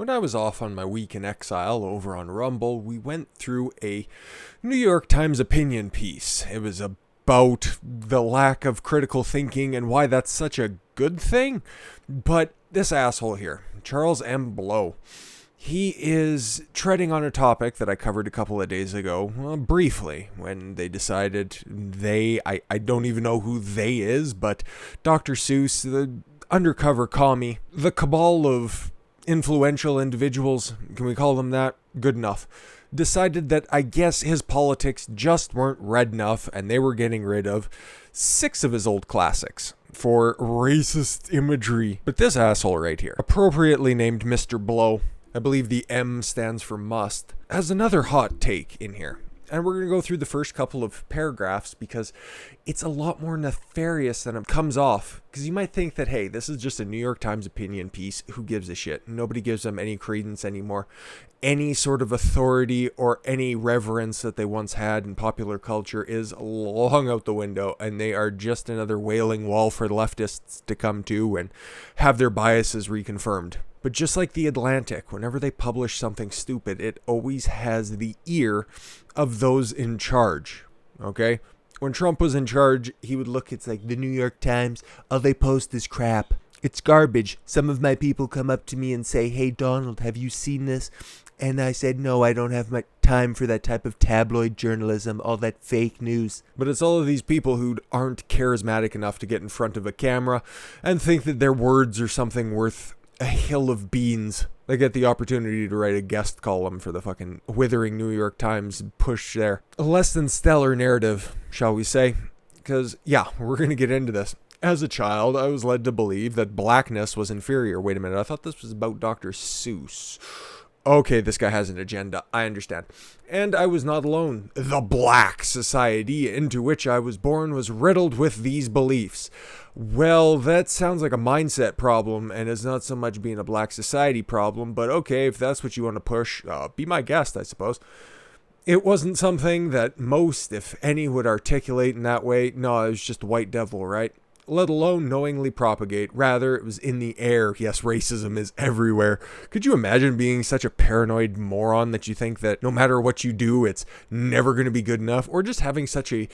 When I was off on my week in exile over on Rumble, we went through a New York Times opinion piece. It was about the lack of critical thinking and why that's such a good thing. But this asshole here, Charles M. Blow, he is treading on a topic that I covered a couple of days ago, briefly, when they decided I don't even know who they is, but Dr. Seuss, the undercover commie, the cabal of influential individuals, can we call them that? Good enough. Decided that I guess his politics just weren't read enough and they were getting rid of 6 of his old classics for racist imagery. But this asshole right here, appropriately named Mr. Blow, I believe the M stands for must, has another hot take in here. And we're going to go through the first couple of paragraphs because it's a lot more nefarious than it comes off. Because you might think that, hey, this is just a New York Times opinion piece. Who gives a shit? Nobody gives them any credence anymore. Any sort of authority or any reverence that they once had in popular culture is long out the window. And they are just another wailing wall for leftists to come to and have their biases reconfirmed. But just like The Atlantic, whenever they publish something stupid, it always has the ear of those in charge, okay? When Trump was in charge, he would look, it's like the New York Times, all they post is crap. It's garbage. Some of my people come up to me and say, hey, Donald, have you seen this? And I said, no, I don't have much time for that type of tabloid journalism, all that fake news. But it's all of these people who aren't charismatic enough to get in front of a camera and think that their words are something worth a hill of beans. They get the opportunity to write a guest column for the fucking withering New York Times push there. A less than stellar narrative, shall we say. Because, yeah, we're going to get into this. As a child, I was led to believe that blackness was inferior. Wait a minute, I thought this was about Dr. Seuss. Okay, this guy has an agenda. I understand. And I was not alone. The black society into which I was born was riddled with these beliefs. Well, that sounds like a mindset problem, and it's not so much being a black society problem, but okay, if that's what you want to push, be my guest, I suppose. It wasn't something that most, if any, would articulate in that way. No, it was just white devil, right? Let alone knowingly propagate. Rather, it was in the air. Yes, racism is everywhere. Could you imagine being such a paranoid moron that you think that no matter what you do, it's never going to be good enough? Or just having such a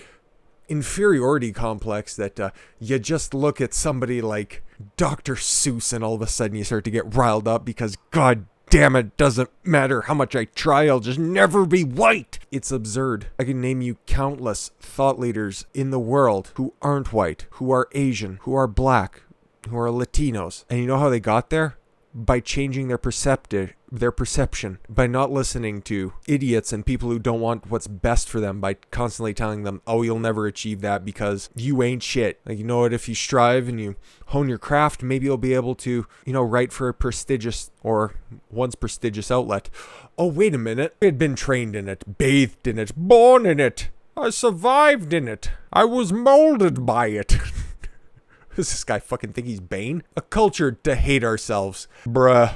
inferiority complex that you just look at somebody like Dr. Seuss and all of a sudden you start to get riled up because, god damn it, doesn't matter how much I try, I'll just never be white. It's absurd. I can name you countless thought leaders in the world who aren't white, who are Asian, who are black, who are Latinos. And you know how they got there? By changing their perception, by not listening to idiots and people who don't want what's best for them, by constantly telling them, oh, you'll never achieve that because you ain't shit. Like, you know what, if you strive and you hone your craft, maybe you'll be able to, write for a prestigious or once prestigious outlet. Oh, wait a minute. I had been trained in it, bathed in it, born in it. I survived in it. I was molded by it. Does this guy fucking think he's Bane? A culture to hate ourselves. Bruh.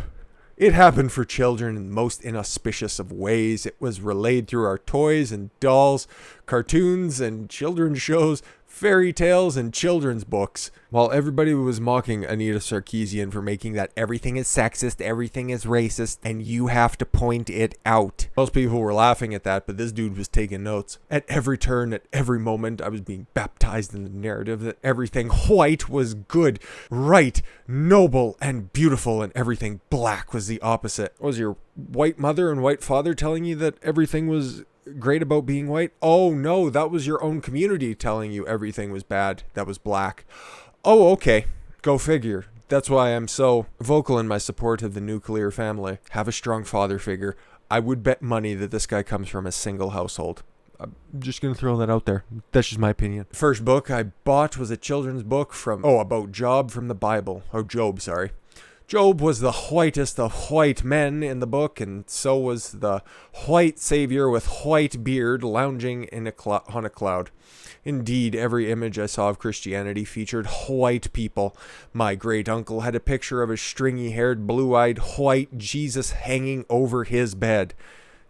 It happened for children in the most inauspicious of ways. It was relayed through our toys and dolls, cartoons and children's shows, fairy tales and children's books. While everybody was mocking Anita Sarkeesian for making that everything is sexist, everything is racist, and you have to point it out. Most people were laughing at that, but this dude was taking notes. At every turn, at every moment, I was being baptized in the narrative that everything white was good, right, noble, and beautiful, and everything black was the opposite. Was your white mother and white father telling you that everything was great about being white? Oh no, that was your own community telling you everything was bad that was black. Oh, okay. Go figure. That's why I'm so vocal in my support of the nuclear family. Have a strong father figure. I would bet money that this guy comes from a single household. I'm just going to throw that out there. That's just my opinion. The first book I bought was a children's book about Job from the Bible. Oh, Job, sorry. Job was the whitest of white men in the book, and so was the white savior with white beard lounging on a cloud. Indeed, every image I saw of Christianity featured white people. My great-uncle had a picture of a stringy-haired, blue-eyed, white Jesus hanging over his bed.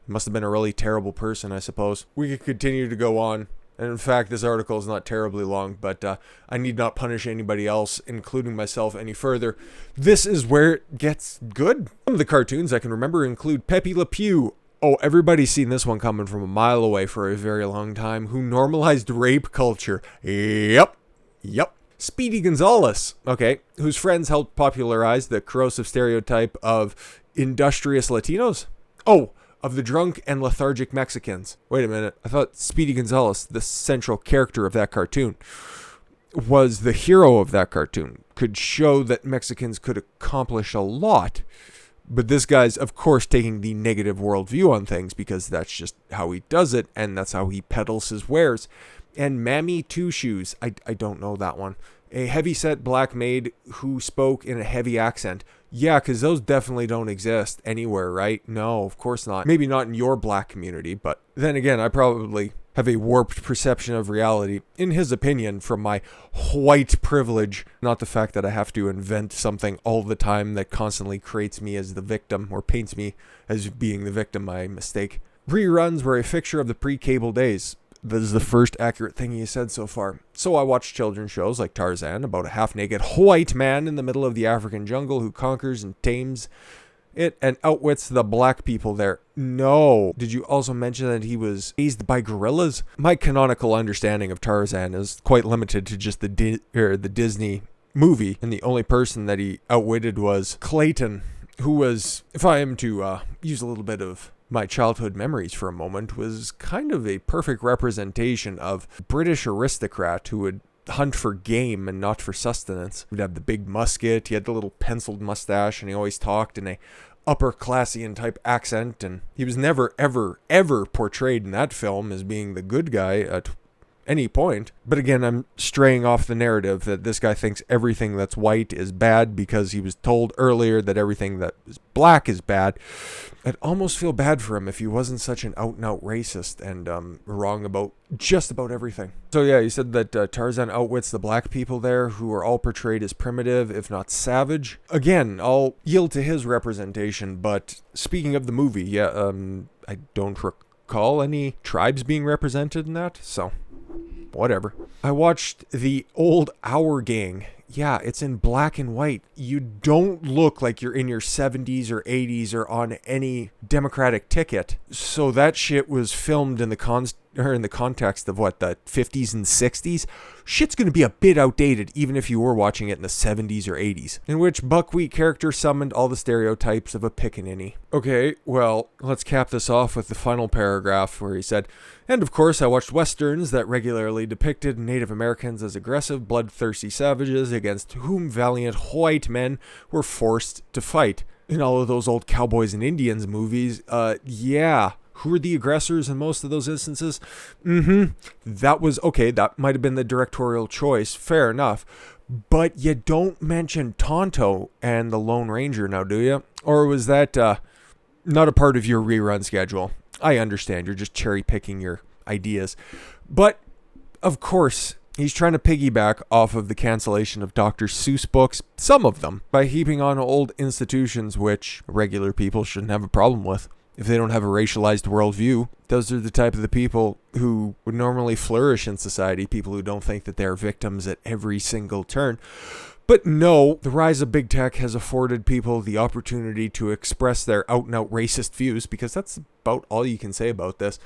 He must have been a really terrible person, I suppose. We could continue to go on And in fact, this article is not terribly long, but I need not punish anybody else, including myself, any further. This is where it gets good. Some of the cartoons I can remember include Pepe Le Pew. Oh, everybody's seen this one coming from a mile away for a very long time, who normalized rape culture. Yep. Speedy Gonzalez, okay, whose friends helped popularize the corrosive stereotype of industrious Latinos. Oh, of the drunk and lethargic Mexicans. Wait a minute, I thought Speedy Gonzalez, the central character of that cartoon, was the hero of that cartoon, could show that Mexicans could accomplish a lot. But this guy's, of course, taking the negative worldview on things because that's just how he does it, and that's how he peddles his wares. And Mammy Two Shoes, I don't know that one. A heavy-set black maid who spoke in a heavy accent. Yeah, because those definitely don't exist anywhere, right? No, of course not. Maybe not in your black community, but then again, I probably have a warped perception of reality, in his opinion, from my white privilege. Not the fact that I have to invent something all the time that constantly creates me as the victim, or paints me as being the victim by mistake. Reruns were a fixture of the pre-cable days. This is the first accurate thing he said so far. So I watched children's shows like Tarzan, about a half-naked white man in the middle of the African jungle who conquers and tames it and outwits the black people there. No. Did you also mention that he was raised by gorillas? My canonical understanding of Tarzan is quite limited to just the Disney movie, and the only person that he outwitted was Clayton, who was, if I am to use a little bit of my childhood memories for a moment, was kind of a perfect representation of British aristocrat who would hunt for game and not for sustenance. He'd have the big musket, he had the little penciled mustache, and he always talked in a upper classian type accent, and he was never ever portrayed in that film as being the good guy at any point. But again, I'm straying off the narrative that this guy thinks everything that's white is bad because he was told earlier that everything that is black is bad. I'd almost feel bad for him if he wasn't such an out-and-out racist and wrong about just about everything. So yeah, he said that Tarzan outwits the black people there, who are all portrayed as primitive, if not savage. Again, I'll yield to his representation, but speaking of the movie, I don't recall any tribes being represented in that, so whatever. I watched the old Our Gang. Yeah, it's in black and white. You don't look like you're in your 70s or 80s or on any Democratic ticket. So that shit was filmed in the context of what, the 50s and 60s? Shit's gonna be a bit outdated even if you were watching it in the 70s or 80s. In which buckwheat character summoned all the stereotypes of a pickaninny. Okay, well, let's cap this off with the final paragraph where he said, and of course I watched westerns that regularly depicted Native Americans as aggressive, bloodthirsty savages against whom valiant white men were forced to fight. In all of those old cowboys and Indians movies, yeah. Who were the aggressors in most of those instances? That was, okay, that might have been the directorial choice, fair enough. But you don't mention Tonto and the Lone Ranger now, do you? Or was that not a part of your rerun schedule? I understand, you're just cherry picking your ideas. But, of course, he's trying to piggyback off of the cancellation of Dr. Seuss books, some of them, by heaping on old institutions which regular people shouldn't have a problem with. If they don't have a racialized worldview, those are the type of the people who would normally flourish in society, people who don't think that they're victims at every single turn. But no, the rise of big tech has afforded people the opportunity to express their out-and-out racist views, because that's about all you can say about this.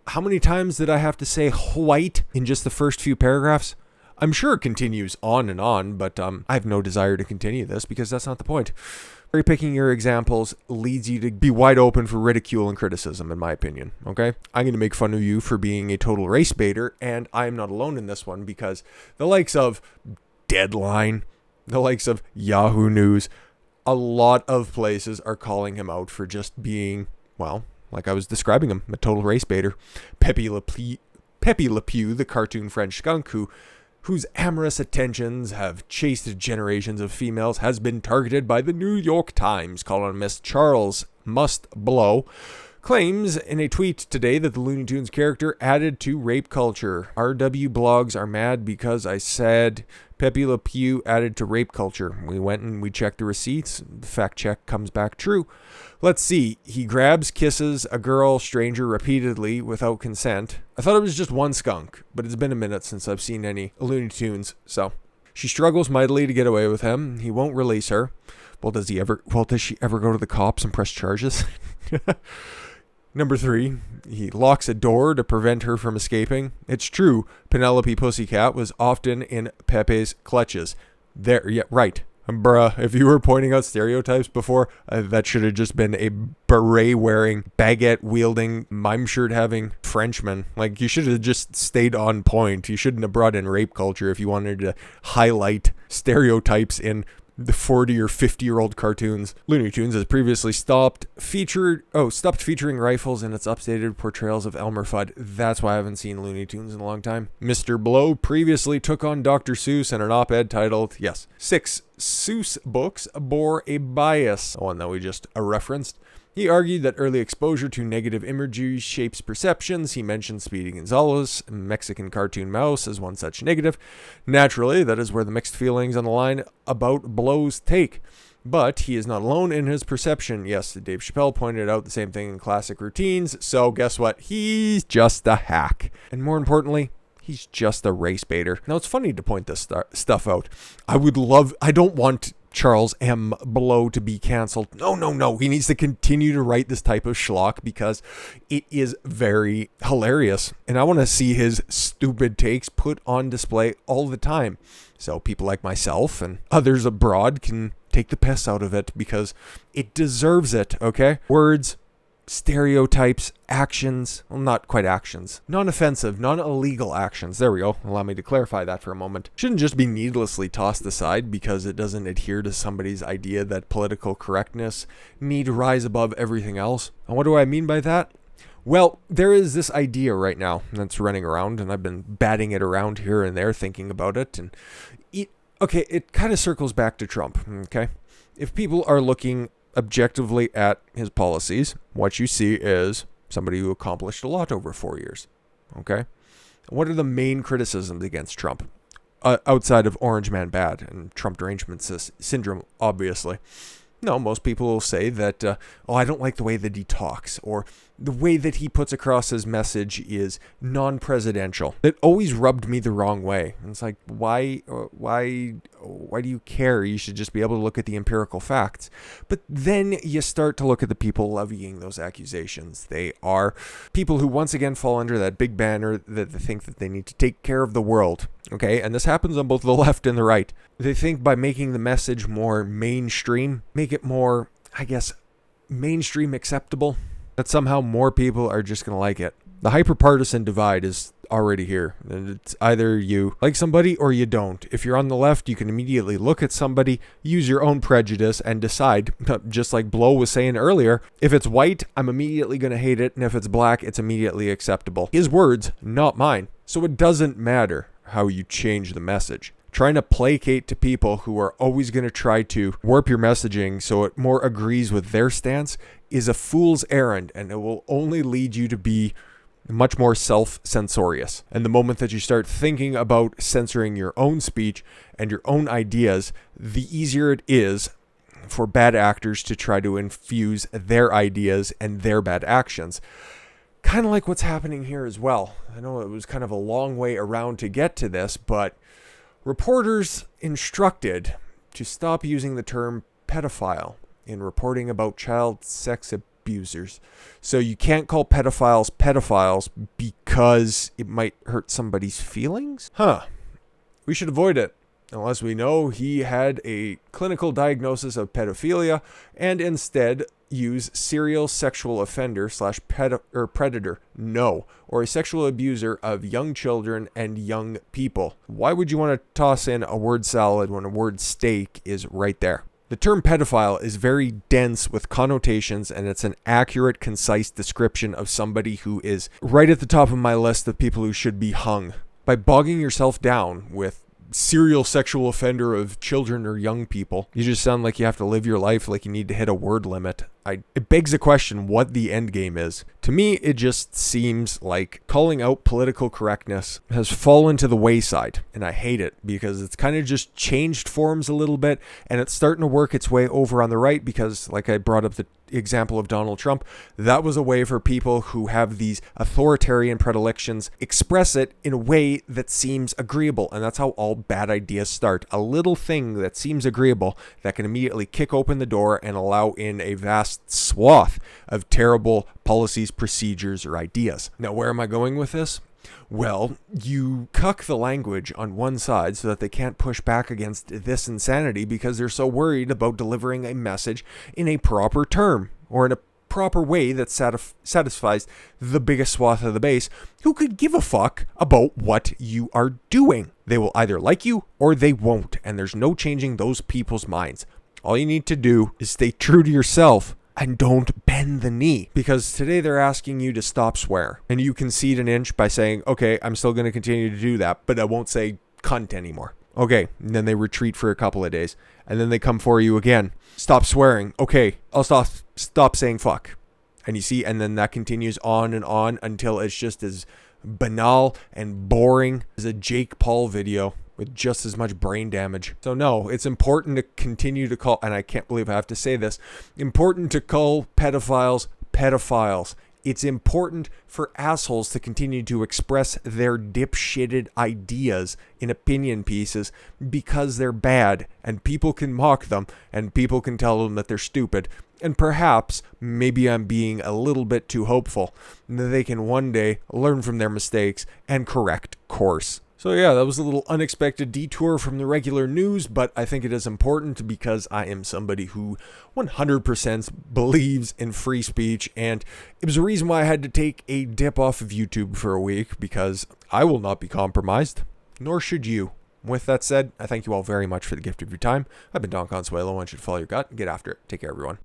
How many times did I have to say white in just the first few paragraphs? I'm sure it continues on, but I have no desire to continue this because that's not the point. Picking your examples leads you to be wide open for ridicule and criticism, in my opinion, okay? I'm going to make fun of you for being a total race baiter, and I'm not alone in this one, because the likes of Deadline, the likes of Yahoo News, a lot of places are calling him out for just being, well, like I was describing him, a total race baiter. Pepe Le Pew, the cartoon French skunk whose amorous attentions have chased generations of females, has been targeted by the New York Times columnist Charles Must Blow, claims in a tweet today that the Looney Tunes character added to rape culture. RW blogs are mad because I said Pepe Le Pew added to rape culture. We went and we checked the receipts. The fact check comes back true. Let's see. He grabs, kisses a girl stranger repeatedly without consent. I thought it was just one skunk, but it's been a minute since I've seen any Looney Tunes, so. She struggles mightily to get away with him. He won't release her. Well, does she ever go to the cops and press charges? Number 3, he locks a door to prevent her from escaping. It's true, Penelope Pussycat was often in Pepe's clutches. There, yeah, right. Bruh, if you were pointing out stereotypes before, that should have just been a beret-wearing, baguette-wielding, mime shirt-having Frenchman. Like, you should have just stayed on point. You shouldn't have brought in rape culture if you wanted to highlight stereotypes in the 40 or 50-year-old cartoons. Looney Tunes has previously stopped featuring rifles in its updated portrayals of Elmer Fudd. That's why I haven't seen Looney Tunes in a long time. Mr. Blow previously took on Dr. Seuss in an op-ed titled, 6 Seuss Books bore a bias, one that we just referenced. He argued that early exposure to negative imagery shapes perceptions. He mentioned Speedy Gonzalez, Mexican cartoon mouse, as one such negative. Naturally, that is where the mixed feelings on the line about Blow's take. But he is not alone in his perception. Yes, Dave Chappelle pointed out the same thing in classic routines. So guess what? He's just a hack. And more importantly, he's just a race baiter. Now, it's funny to point this stuff out. I don't want Charles M. Blow to be canceled. No. He needs to continue to write this type of schlock because it is very hilarious. And I want to see his stupid takes put on display all the time. So people like myself and others abroad can take the piss out of it because it deserves it, okay? Words, stereotypes, actions, well, not quite actions, non-offensive, non-illegal actions, there we go, allow me to clarify that for a moment, shouldn't just be needlessly tossed aside because it doesn't adhere to somebody's idea that political correctness need to rise above everything else. And what do I mean by that? Well, there is this idea right now that's running around, and I've been batting it around here and there, thinking about it, and it kind of circles back to Trump, okay? If people are looking objectively at his policies, what you see is somebody who accomplished a lot over 4 years. Okay? What are the main criticisms against Trump? Outside of Orange Man Bad and Trump derangement syndrome, obviously. No, most people will say that, I don't like the way that he talks, or the way that he puts across his message is non-presidential. It always rubbed me the wrong way. And it's like, why do you care? You should just be able to look at the empirical facts. But then you start to look at the people levying those accusations. They are people who once again fall under that big banner that they think that they need to take care of the world. Okay, and this happens on both the left and the right. They think by making the message more mainstream, make it more, mainstream acceptable, that somehow more people are just going to like it. The hyperpartisan divide is already here. And it's either you like somebody or you don't. If you're on the left, you can immediately look at somebody, use your own prejudice, and decide, just like Blow was saying earlier, if it's white, I'm immediately going to hate it, and if it's black, it's immediately acceptable. His words, not mine. So it doesn't matter how you change the message. Trying to placate to people who are always going to try to warp your messaging so it more agrees with their stance is a fool's errand, and it will only lead you to be much more self-censorious. And the moment that you start thinking about censoring your own speech and your own ideas, the easier it is for bad actors to try to infuse their ideas and their bad actions. Kind of like what's happening here as well. I know it was kind of a long way around to get to this, but reporters instructed to stop using the term pedophile in reporting about child sex abusers. So you can't call pedophiles because it might hurt somebody's feelings? We should avoid it. Unless we know he had a clinical diagnosis of pedophilia and instead use serial sexual offender / predator, or a sexual abuser of young children and young people. Why would you want to toss in a word salad when a word steak is right there? The term pedophile is very dense with connotations, and it's an accurate, concise description of somebody who is right at the top of my list of people who should be hung. By bogging yourself down with serial sexual offender of children or young people, you just sound like you have to live your life like you need to hit a word limit. it begs the question what the end game is. To me, it just seems like calling out political correctness has fallen to the wayside, and I hate it because it's kind of just changed forms a little bit, and it's starting to work its way over on the right because, like I brought up the example of Donald Trump, that was a way for people who have these authoritarian predilections express it in a way that seems agreeable, and that's how all bad ideas start. A little thing that seems agreeable that can immediately kick open the door and allow in a vast swath of terrible policies, procedures, or ideas. Now, where am I going with this? Well, you cuck the language on one side so that they can't push back against this insanity because they're so worried about delivering a message in a proper term or in a proper way that satisfies the biggest swath of the base who could give a fuck about what you are doing. They will either like you or they won't, and there's no changing those people's minds. All you need to do is stay true to yourself and don't bend the knee, because today they're asking you to stop swear, and you concede an inch by saying, okay, I'm still going to continue to do that, but I won't say cunt anymore. Okay, and then they retreat for a couple of days, and then they come for you again. Stop swearing. Okay, I'll stop saying fuck. And you see, and then that continues on and on until it's just as banal and boring as a Jake Paul video with just as much brain damage. So no, it's important to continue to call, and I can't believe I have to say this, important to call pedophiles pedophiles. It's important for assholes to continue to express their dipshitted ideas in opinion pieces because they're bad, and people can mock them, and people can tell them that they're stupid. And perhaps, maybe I'm being a little bit too hopeful, that they can one day learn from their mistakes and correct course. So yeah, that was a little unexpected detour from the regular news, but I think it is important because I am somebody who 100% believes in free speech, and it was a reason why I had to take a dip off of YouTube for a week, because I will not be compromised, nor should you. With that said, I thank you all very much for the gift of your time. I've been Don Consuelo. I want you to follow your gut and get after it. Take care, everyone.